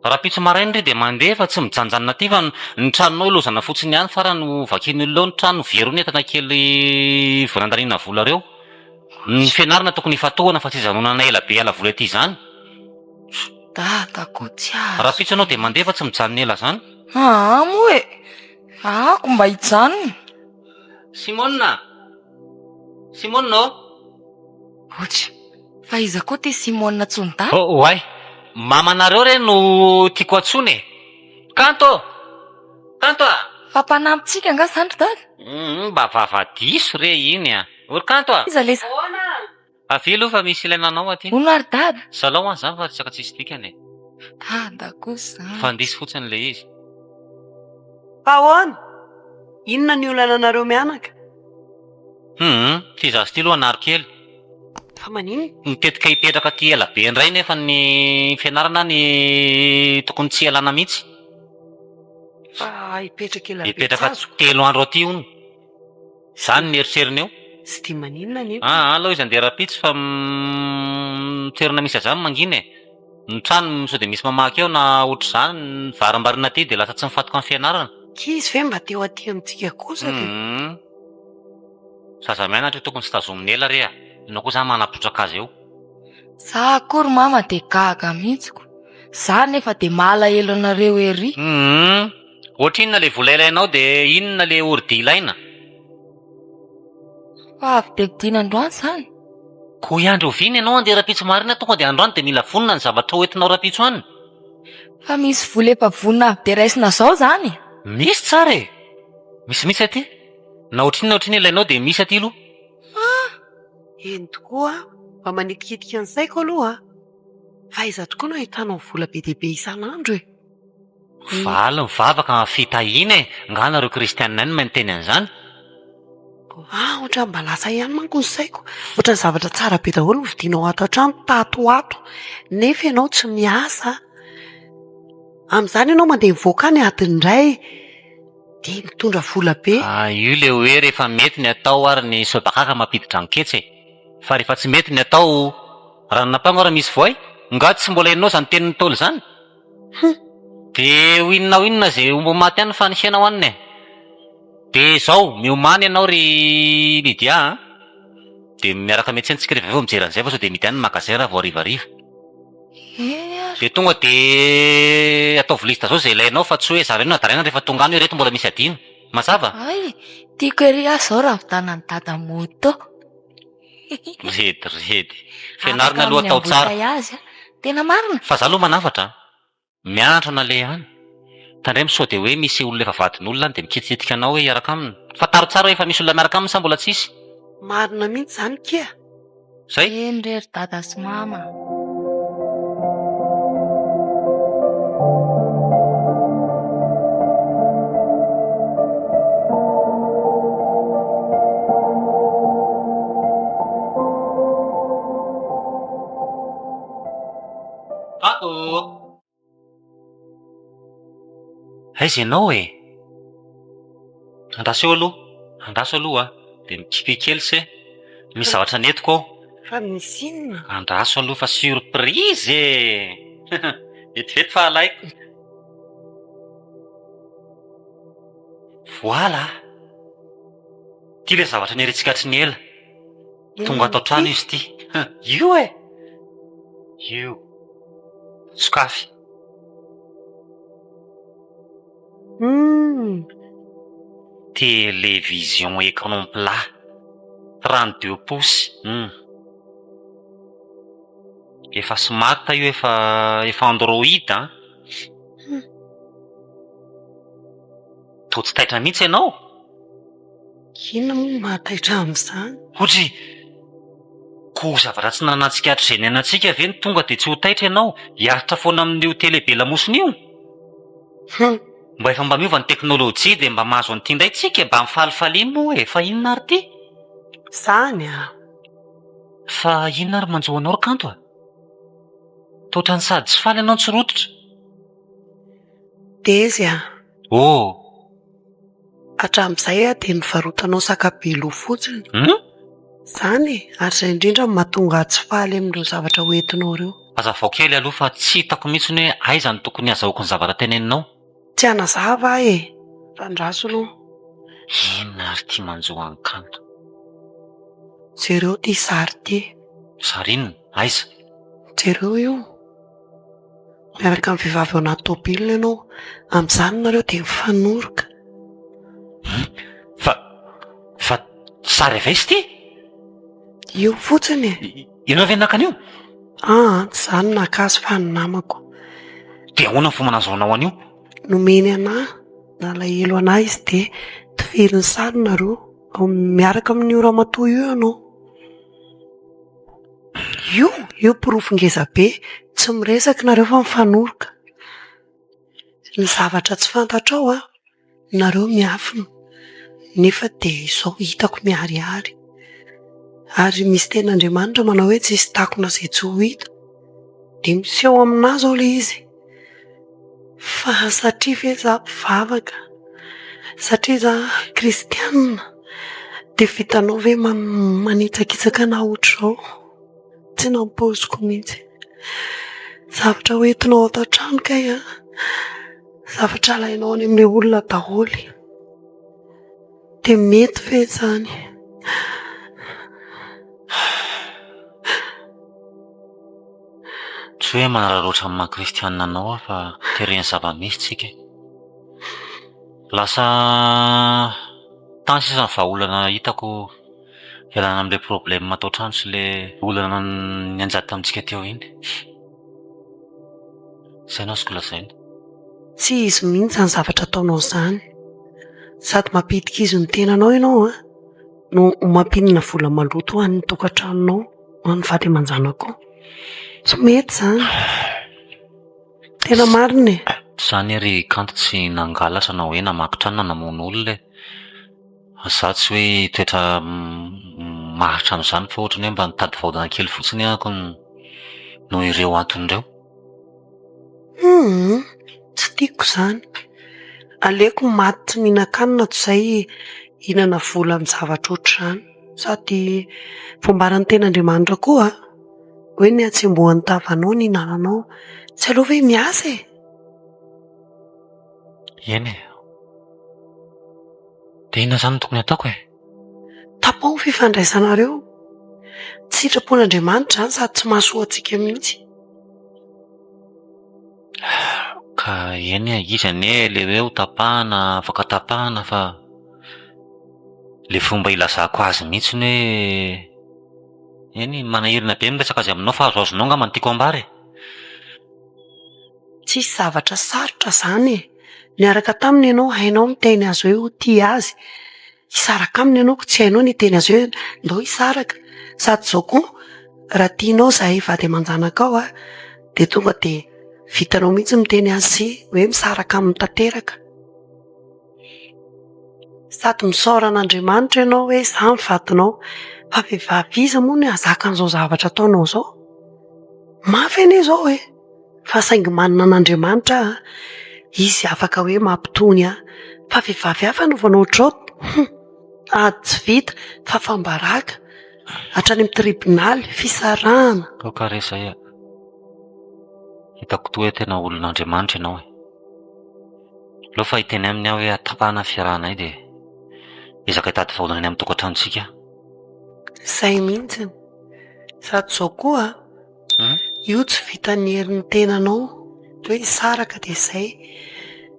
Raha pitso maraina ry dia mandeha fa tsy mijanjanona aty fa ny tranonao lozana fotsiny ihany farany vakian'ny olona ny trano verony entana kely vonan-daniana vola reo. Ny fianarana tokony fatohana fa tsy janonana ela be ala vola aty izany. Dadako tsy Raha azo. pitso anao dia mandeha fa tsy mijanona ela izany. Moa e. Ako mba hijanona. Simona! Simona! Otra. Fa iza koa ty Simona Tsondà? Oay! Mamanareo re no tiako antsony e. Kanto! Kanto a! Fampanampitsika nga zany ry dada. Mba vavadiso re iny a. Ory kanto a! Iza le Avilo fa misy ilainanao aty. Ono ary dada. Salao an zany fa tsaka tsisy dikany. Dadako izany. Fandisy fotsiny le izy. Ahoana? Inona ny olana anareo mianaka? Ty zazy ty aloha anaro kely. Fa maninona? Mitetika hipetraka ty ela be indray nefa ny fianarana ny tokony tsy ialana mihitsy. Fa hipetraka ela be Hipetraka tsazo. 3 andro aty hono. Izany ny eritreriny eo. Tsy dia maninona ny Aloha izy andeha rapitsy fa toerana misy azany mangina e. Ny trano sao dia misy mamaky eo na ohatr'izany ny varambarina aty dia lasa tsy mifatoka amin'ny fianarana. kizy ve mba teo aty amintsika kosa dia Zaza mianatra tokony tsy tazominy ela re a. Ianao koa izany manapotraka azy eo. Za akory mama dia gaga mihitsiko. Za nefa dia malahelo anareo ery. Ohatra inona le vola ilainao dia inona le ordi ilaina. Fa avy dia vidina androany izany. Koa iandro viny ianao andeha rapitso marina tonga dia androany dia mila vonona ny zavatra hoentinao rapitso any. Fa misy vola efa vonina avy dia raisina zao izany. Misy tsara e. Misy aty. Na ohatrinona ilainao dia misy aty aloha. eny tokoa mba manikikitika ny saiko aloha. Fa iza tokoa no ahitanao vola be dia be isan'andro e. Valy mivavaka fitahiana e. Nga nareo kristianina any manteny an'izany. Ohatran'ny mba lasa ihany manko ny saiko. Ohatran'ny zavatra tsara be daholo no vidianao ato an-trano tatoato. Nefa ianao tsy miasa. Amin'izany ianao mandeha mivoaka any adiny iray dia mitondra vola be. Io le hoe rehefa mety ny atao ary ny sobakaka mampiditra anketsy e. Fa rehefa tsy mety ny atao ranona mpamora misy voay. Nga tsy mbola hainao izany tenin'ny Ntaolo izany. Dia inona izay ombo maty any fa nisena ho aniny e. Dia izao miomany ianao ry Lydia. Dia miaraka miantsentsika rehefa avy eo mijery an'izay fa sao dia mity any ny magasin raha vao harivariva. Dia tonga dia ataovy lista zao izay ilainao fa tsy hoe zareo nadaraina rehefa tonga any hoe reto mbola misy adino. Mazava? Ay, tiako ery aho zao raha vitanany dada moto. Redy. Fianarana aloha atao tsara. Azy, tena marina. Fa za aloha manafatra. Mianatra na le any. Tandray sao dia hoe misy olona efa vadin'olona any dia mikitikitika anao hoe hiaraka aminy. Fataro tsara hoe efa misy olona miaraka aminy sa mbola tsisy. Marina mihitsy izany kia. Zay. Eny rery dada sy mama. Aiza ianao e? Andraso eo aloha. Andraso aloha a. Dia mikiky kely se. Misy zavatra netiko ao. Fa misy inona? Andraso aloha fa surprise e. Vetivety fa alaiko. Voilà. Ty le zavatra niarintsika hatry ny ela. Tonga atao trano izy ty. Io e. Io. Sokafy. Télévision écran plat 32 pouces. Efa smart io, efa Android a. To tsy taitra mihitsy ianao. Inona moa mahataitra amin'izany? Ohatry ko zavatra tsy nanatsikatra izay niainantsika ve ny tonga dia tsy ho taitra ianao? Hiaritra foana amin'io tele be lamosina io. Mba efa mba miova ny teknôlôjia dia mba mahazo an'ity indray tsika, mba mifalifaliana moa e. Fa inona ary ty? Izany a. Fa inona ary manjoanao ry kanto a? Totra ny sady tsy faly ianao tsy rototra. Dezy a. Oh. Hatramin'izay a dia nivarotanao sakabelo fotsiny. Izany e, ary izay indrindra no mahatonga tsy faly amin'ireo zavatra hoentinao ireo. Hazavao kely aloha fa tsy hitako mihitsy hoe aiza ny tokony azahoako ny zavatra teneninao. Tsy hanazava ahy e. Randraso aloha. Inona ary ty manjoa ny kanto? Jereo ty sary ty. Sary inona? Aiza? Jereo io. Miaraka amin'ny vehivavy ao anaty tomobilina ianao. Amin'izany nareo dia mifanoroka. Fa sary avy aiza ty? Io fotsiny e. Ianao ve naka an'io? Tsy izany nakazy fa ny namako. Dia ahoana ny fomba nahazoanao an'io? Nomeny anahy, nalahelo anahy izy dia toverin'ny sary nareo. Miaraka amin'io ramatoa io ianao. Io pirofo ngeza be, tsy miresaka nareo fa mifanoroka. Ny zavatra tsy fantatrao a, nareo miafina. Nefa dia izao hitako miharihary. Ary misy ten'Andriamanitra manao hoe tsy hisy takona izay tsy ho hita. Dia miseho aminazy ao ilay izy. Fa satria ve izaho mpivavaka, satria izaho kristianina, dia vitanao ve manitsakitsaka anahy ohatr'izao? Tsy nampoziko mihitsy. Zavatra hoentinao ato an-trano kay a. Zavatra alainao any amin'ilay olona daholo. Dia mety ve izany? Tsy hoe manararoatra amin'ny maha-kristianina anao fa tereny zava-misy tsika. Lasa tany sisa ny vahaolana hitako ialana amin'ilay problème atao trano sy ilay olana nianjady tamintsika teo iny. Izay ianao sy lazaina. Tsy izy mihitsy ny zavatra ataonao izany. Sady mampidika izy ny tenanao ianao a, no mampinina vola maloto ho an'ny tokantranonao, ho an'ny vady aman-janako. Tsy mety izany. Tena marina e. Izany ary kanto tsy nangalatra na hoe namaky trano na namono olona. Izaho tsy hoe toetra maharitra amin'izany fa ohatrany hoe mba nitady vahodana kely fotsiny ahako no ireo anton'ireo. Tsy tiako izany. Aleoko maty tsy mihinan-kanina toy izay hihinana vola amin'ny zavatra ohatr'izany. Sady voambaran'ny ten'Andriamanitra koa hoe ny hatsembohan'ny tavanao ny hinananao. Tsy aleo ve miasa e? Eny e. Dia inona izany no tokony ataoko e? Tapaho ny fifandraisanareo. Tsy sitrapon'Andriamanitra izany sady tsy mahasoa antsika mihitsy. Ka eny e, izy anie ilay hoe ho tapahana, afaka tapahana fa ilay fomba ilazako azy mihitsy ny hoe eny manahirina be miresaka azy aminao fa azoazonao nga mantiako ambary. Tsisy zavatra sarotra izany e. Niaraka taminy ianao, hainao miteny azy hoe ho tia azy. Hisaraka aminy ianao, tsy hainao ny teny azy hoe ndao hisaraka. Sady izao koa, raha tianao izahay vady aman-janaka ao dia tonga dia vitanao mihitsy miteny azy sy hoe misaraka aminy tanteraka. Sady misaora an'Andriamanitra ianao hoe izaho ny vadinao. Fa vehivavy iza moa ny hazaka an'izao zavatra ataonao izao? Mafy anie izao e. Fa saingy manana an'Andriamanitra izy afaka hoe mampitony aho. Fa vehivavy hafa anaovanao ohatr'izao, tsy vita fa fambaraka. Hatrany amin'ny tribonaly, fisarahana. Kaoka izay a. Hitako toa hoe tena olon'Andriamanitra ianao e. Aleo fa hiteny aminy aho hoe atapahana fiarahanay dia ezaka hitady vaholana any amin'ny tokantranontsika. Izay mihitsy. Sady izao koa io tsy vita ny herin'ny tenanao hoe hisaraka dia izay.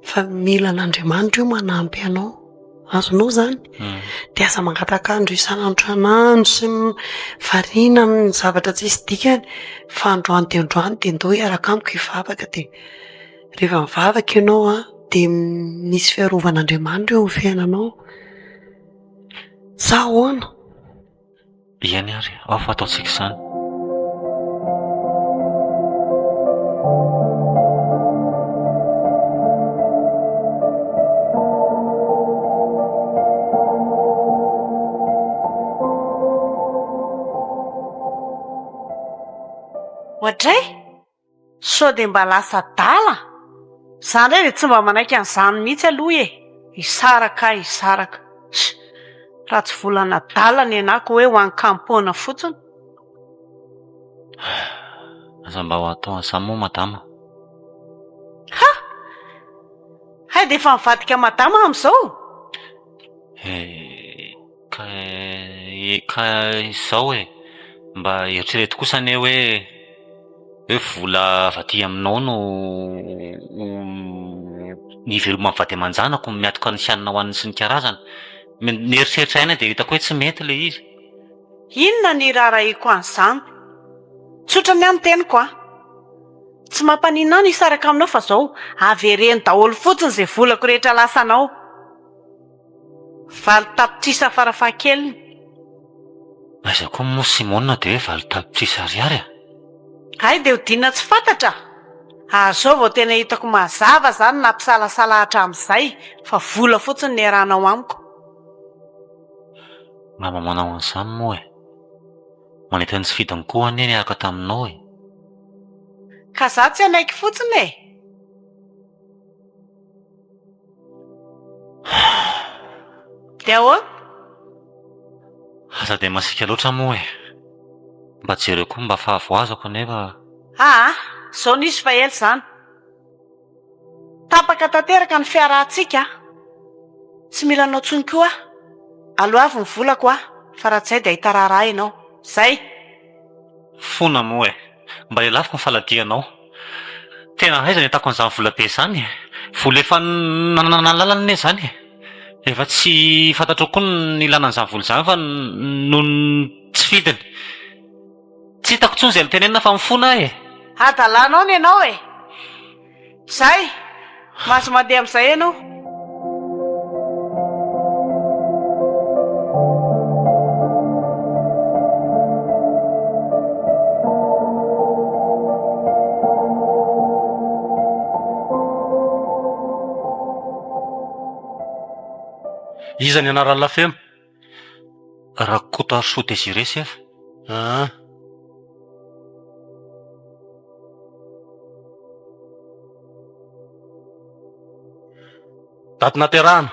fa mila n'Andriamanitra io manampy anao. Azonao zany dia aza mangataka-andro isan'andro anandro sy variana amin'ny zavatra tsy isy dikany fa androany dia androany dia ndao hiaraka amiko hivavaka dia rehefa mivavaka ianao dia misy fiarovan'Andriamanitra eo amin'ny fiainanao. Sa ahoana? Iany ary ao fa ataontsika izany. Ohatray? Sao dia mba lasa dala? Izany indray dia tsy mba manaiky an'izany mihitsy aloha e. Hisaraka. Raha tsy volana dala ny anako hoe ho an-kampona fotsiny. Aza mba ho atao an'izany moa madama. Hay dia efa mivadika madama amin'izao? Ka izao e, mba eritrereto kosa anie hoe vola avy aty aminao no niveloma mivady aman-janako miatoka ny sianina ho an'ny sy ny karazana. Mieritreritra aina dia hitako hoe tsy mety ilay izy. Inona ny raharahiako an'izany? Tsotra ny any teniko tsy mampanina ny hisaraka aminao fa izao avereny daholo fotsiny izay volako rehetra lasanao. Valy tapitrisa farafahakeliny. Aiza koa moa Simona dia hoe valy tapitrisa ariary. Hay dia ho dinina tsy fantatra. Azao vao tena hitako mazava zany nampisalasala hatramin'izay fa vola fotsiny ny iarahanao amiko. Mama manao an'izany moa e. Maneta ny tsy fidiny koa anie niaraka taminao e. Ka za tsy anaiky fotsiny e. Dia ahoana? Aza dia masika loatra moa e. Mba jereo koa mba fahavoazako nefa. Izao nisy fa ela izany. Tapaka tanteraka ny fiarahantsika. Tsy mila anao tsony koa. Aleo avy ny volako fa raha tsy izay dia ahita raharaha ianao. Zay. Fona moa e. Mba elafiko ny faladianao. Tena aiza ny atako an'izany vola be izany. Vola efa nanana lalana anie izany e. Efa tsy fantatro koa ny ilana an'izany vola izany fa noho ny tsy fidiny. Tsy hitako intsony izay mitenenina fa mifona e. Adalanao ny ianao e. Zay. Maso mandeha amin'izay ianao. Iza ny anaran'ny lafemo? Rakotarosoa Désiré sef. Daty naterahana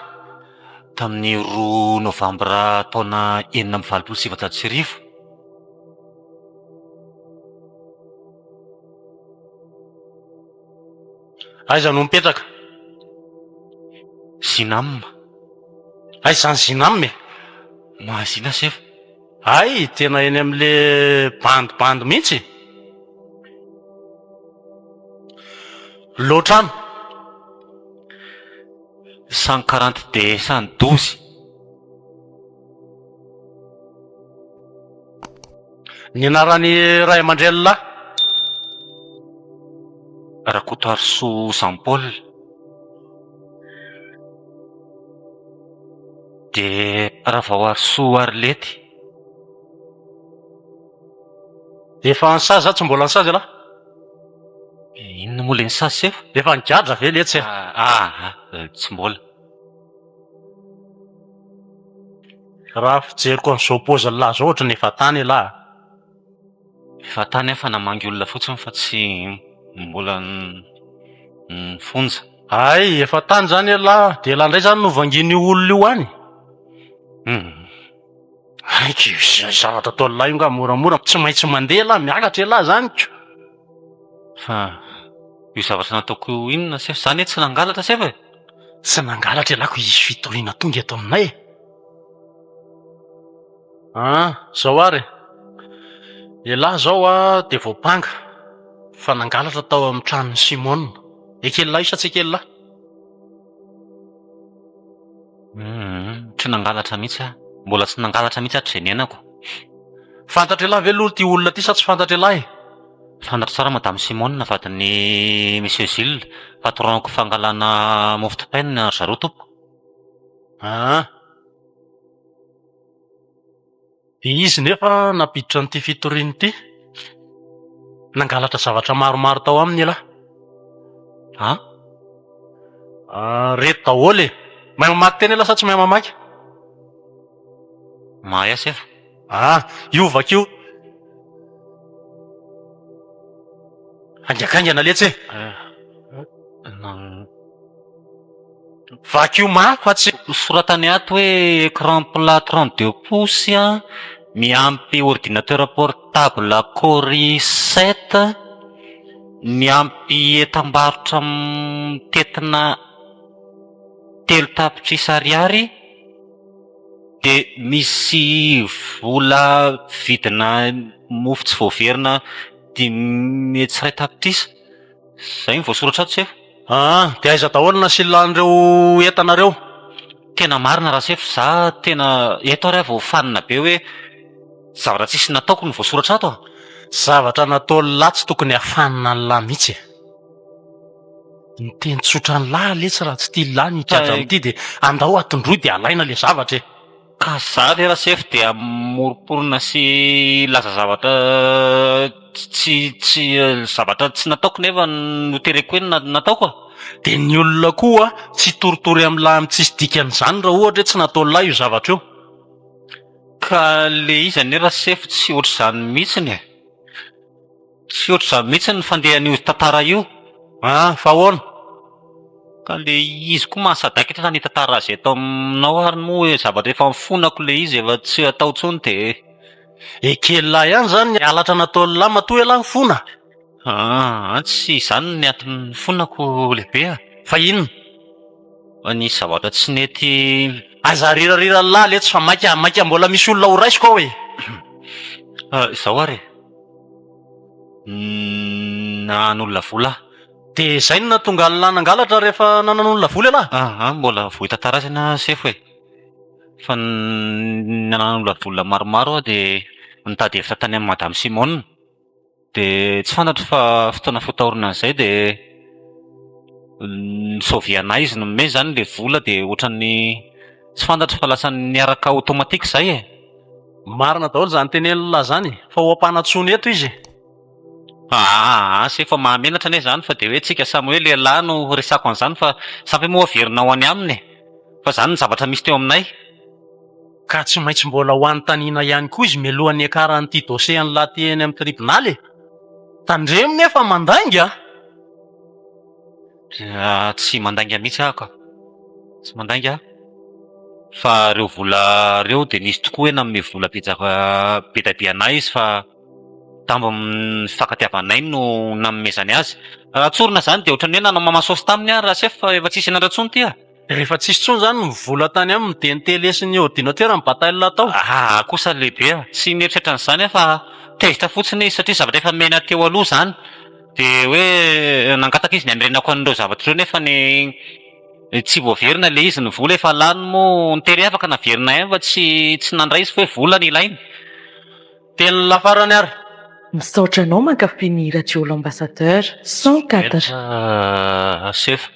tamin'ny 2 Novambra taona 1927. Aiza no mipetraka? Sinam. Aiza ny ziname? Mahazina sef. Ay, tena eny amin'le bandibandy mihitsy. Loatrano 142 112. Ny anaran'ny ray aman-dreny lahy? Rakotarosoa Jean Paul. De Ravaoarosoa Arlety. Efa ansaza tsy mbola ansaza lahy? Inona moa ilay nisazy sef? Efa nigadra ve le tsy? Tsy mbola. Raha fijeriko an'izao paoziny lahy zao ohatran'ny efa tany lahy. Efa tany fa namangy olona fotsiny fa tsy mbola fonja. Ay, efa tany zany lahy. De lahy indray zany no vanginy olona io any. Aiky, zavatra ataon'ny lahy io nga moramora tsy maintsy mandeha lahy miakatra lahy zany ko. Fa io zavatra nataoko inona sef zany tsy nangalatra sef e? Tsy nangalatra lahy ko isy fitoriana tonga eto aminay. Zao ary. Lahy zao dia voapanga. Fa nangalatra tao amin'ny tranon'ny Simona. Ekely lahy io sa tsy ekely lahy? Tsy nangalatra mihitsy aho. Mbola tsy nangalatra mihitsy hatrenenako. Fantatra elahy ve aloha ty olona ty sa tsy fantatra elahy? Fantatra tsara madame Simone vadiny monsieur Jules. Patronko fangalana mofo dipaina zareo tompo. Izy nefa napiditra n'ity fitoriany ity. Nangalatra zavatra maromaro tao aminy elahy. Reto daholo e. Mahay mamaky teny elahy sa tsy mahay mamaky? Mahay aho sefa. Io vakio. Angakaingana letsy e. Vakio mafy fa tsy Soratany ato hoe écran plat 32 pouces miampy ordinateur portable Core 7, miampy etam-barotra tetina 3 tapitrisa ariary, dia misy vola vidina mofo tsy voaverina 5 tsiray tapitrisa. Zay ny voasoratra ato sefa. dia aiza daholo nasilan'ireo entanareo? Tena marina raha sefa, za tena eto ary vao fanina be hoe zavatra tsisy nataoko ny voasoratra ato. Zavatra natao lahy tsy tokony hafanina ny lahy mihitsy e. Ny teny tsotra ny lahy letsy raha tsy tia lahy nitradra amin'ity dia andao atondroy dia alaina le zavatra e. Ka za le raha sefa dia moriporona sy laza zavatra tsy zavatra tsy nataoko nefa notereko hoe nataoko. Dia ny olona koa tsy toritory amin'ny lahy amin'ny tsisy dikan'izany raha ohatra hoe tsy natao lahy io zavatra io. Ka le izy anie raha sefa tsy ohatr'izany mihitsiny e. Tsy ohatr'izany mihitsy ny fandehan'io tantara io. Fa ahoana? Ka le izy koa mahasadaka etra ny tantara azy eto aminao ary moa hoe zavatra efa mifonako le izy efa tsy atao intsony dia kely lahy ihany zany ny halatra nataon'ny lahy matoa elahy ny fona. Tsy izany ny antony fonako lehibe. Fa inona? Ny zavatra tsy nety. Aza rirarira lahy letsy fa maika mbola misy olona ho raisiko ao e. Izao ary nan'olona vola. Dia izay no nahatonga ny lahy nangalatra rehefa nanan'olona vola elahy? Mbola vohy tantarazana sefo e. Fa nanan'olona vola maromaro aho dia nitady hevitra tany amin'ny madame Simone. Dia tsy fantatra fa fotoana fotahorana an'izay dia nisauvy anahy izy nomeny izany le vola dia ohatran'ny tsy fantatra fa lasa niaraka automatique izay e. Marina daholo izany tenen'ny lahy izany fa ho ampanantsony eto izy. Sefa mahamenatra anie izany fa dia hoe tsika samy hoe lehilahy no resako an'izany fa sampy moa averina ho any aminy e. Fa izany ny zavatra misy teo aminay. Ka tsy maintsy mbola ho anontaniana ihany koa izy mialohan'ny akaran'ity dossier ny lahy ty eny amin'ny tribonaly e. Tandremo nefa mandainga. Tsy mandainga mihitsy aho ka. Tsy mandainga aho. Fa ireo vola ireo dia nisy tokoa hoe nanome vola be dia be anahy izy fa tambo amin'ny fifankatiavanay no nanomezany azy. Raha tsorina izany dia ohatran'ny hoe nanao mamasosy taminy aho raha sefa efa tsisy nandratsony ty a. Rehefa tsisy tsony izany mivola tany aminy dia ny tele sy ny ordinateur ny bataille tao. Kosa lehibe a. Tsy mieritreritra an'izany aho fa tezitra fotsiny satria zavatra efa mena teo aloha izany. Dia hoe nangataka izy ny anirenako an'ireo zavatra ireo nefa ny tsy voaverina le izy ny vola efa lany moa nitery afaka naverina ihany fa tsy nandray izy fa hoe vola ny ilainy. Teny lafarany ary. Misaotra anao mankafy ny radio l'ambassadeur 104. Sefa.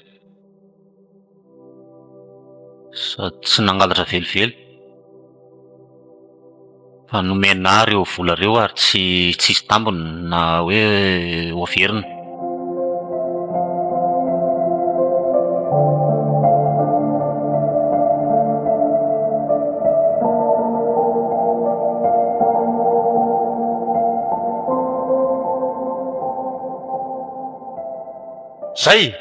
Sady tsy nangalatra velively. Fa nomena ireo vola ireo ary tsisy tambiny na hoe hoaverina. Zay.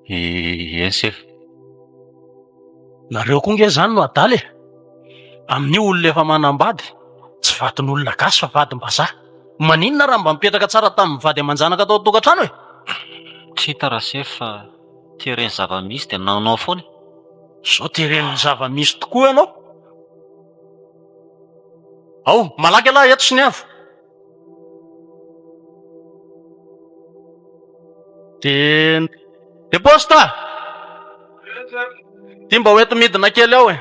Eny sefa. Nareo koa nge zany no adaly e. Amin'io olona efa manambady tsy vadin'olona gasy fa vadim-bazaha. Maninona raha mba mipetraka tsara tamin'ny vady aman-janaka tao an-tokantrano e? Tsy hita raha sefa tereny zava-misy dia nanao foana. Sao teren'ny zava-misy tokoa ianao. Ao, malaky alahy eto sy ny avy. De posta! Ty mba hoento midina kely ao e.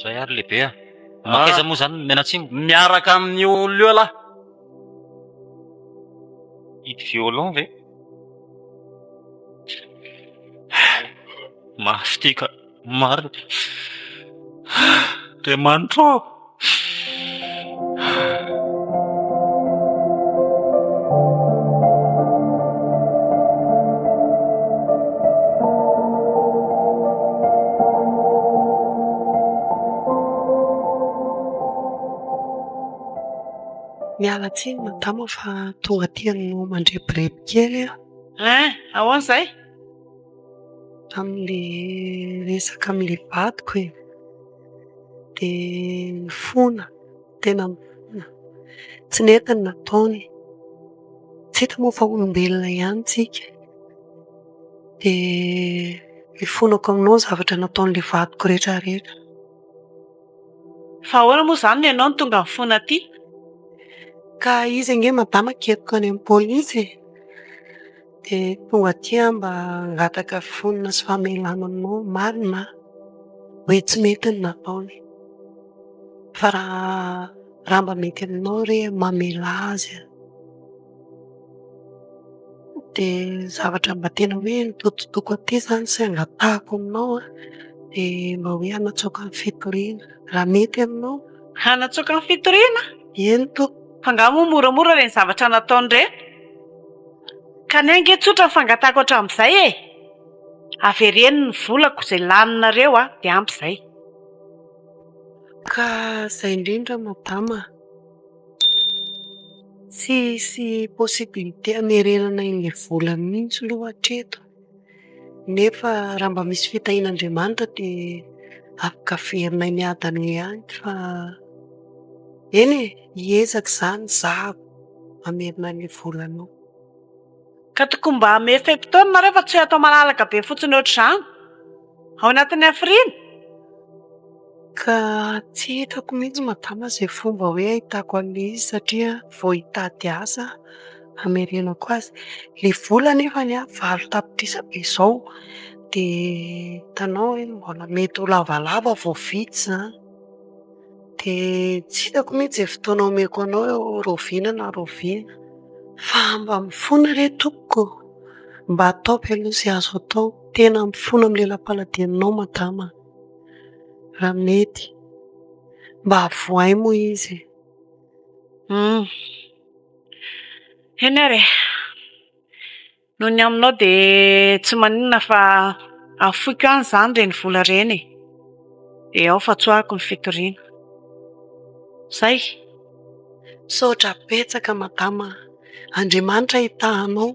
Zay ary lehibe a. Makaiza moa zany menatsimo? Miaraka amin'io olona io lahy. Hidy violon ve? Mastika maro. Andriamanitra ao. Miala tsiny madama fa tonga tianao mandrebireby kely aho Ahoana izay? amin'le resaka amin'le vadiko e. Dia mifona, tena mifona. Tsy netiny nataony. Tsy hita moa fa olombelona ihany tsika. Dia mifonako aminao ny zavatra nataon'le vadiko rehetrarehetra. Fa ahoana moa izany no ianao no tonga mifoana aty? Ka izy ange madama ketiko any amin'ny pôlisy e. Dia tonga aty aho mba hangataka fonina sy famelanana aminao, marina hoe tsy mety ny nataony. Fa raha mba mety aminao re mamela azy a. Dia zavatra mba tena hoe nitototoko aty izany sy angatahako aminao a, dia mba hoe hanatsoaka ny fitoriana raha mety aminao. Hanatsoaka ny fitoriana? Eny to. Fa nga moa moramora ireny zavatra nataony ireny. Ka ny ange tsotra ny fangatahako hatramin'izay e. Avereny ny volako izay laninareo dia ampy izay. Ka izay indrindra madama, tsy possibilité hamerenana ilay vola mihitsy aloha hatreto. Nefa raha mba misy fitahian'Andriamanitra dia afaka averinay miady an'ilay ihany fa eny e, hiezaka izany izaho hamerina ilay volanao. Ka tokony mba hamery fe-potoana nareo fa tsy hoe atao malalaka be fotsiny ohatr'izany. Ao anatin'ny hafiriana. Ka tsy hitako mihitsy madama izay fomba hoe ahitako an'ilay izy satria vao hitady asa hamerenako azy. Ilay vola nefa ny valo tapitrisa be izao dia hitanao hoe mbola mety ho lavalava vao vita izany. Dia tsy hitako mihitsy izay fotoana omeko anao roviana na roviana. Fa mba mifoana re tompoko, mba ataoko aloha izay azo atao. Tena mifoana amin'ny lelam-paladianinao madama. Raha mety mba avohay moa izy. Eny ary noho ny aminao dia tsy maninona fa afoiko any izany ireny vola ireny e. Dia ao fa tsoahako ny fitoriana. Zay. Misaotra betsaka madama. Andriamanitra hitahanao.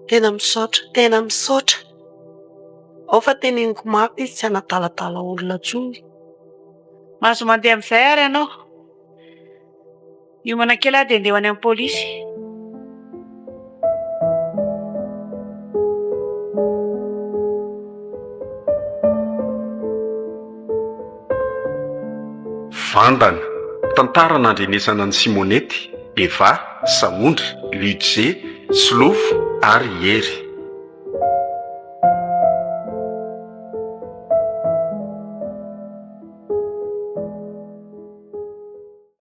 Tena misaotra, tena misaotra. Ao fa teneniko mafy izy tsy hanadaladala olona intsony. Mahazo mandeha amin'izay ary ianao. Hiomana kely aho dia handeha ho any amin'ny pôlisy. Vandana, tantara nandrenesana ny Simonety, Eva, Samondry, Luce, Slofo ary Hery.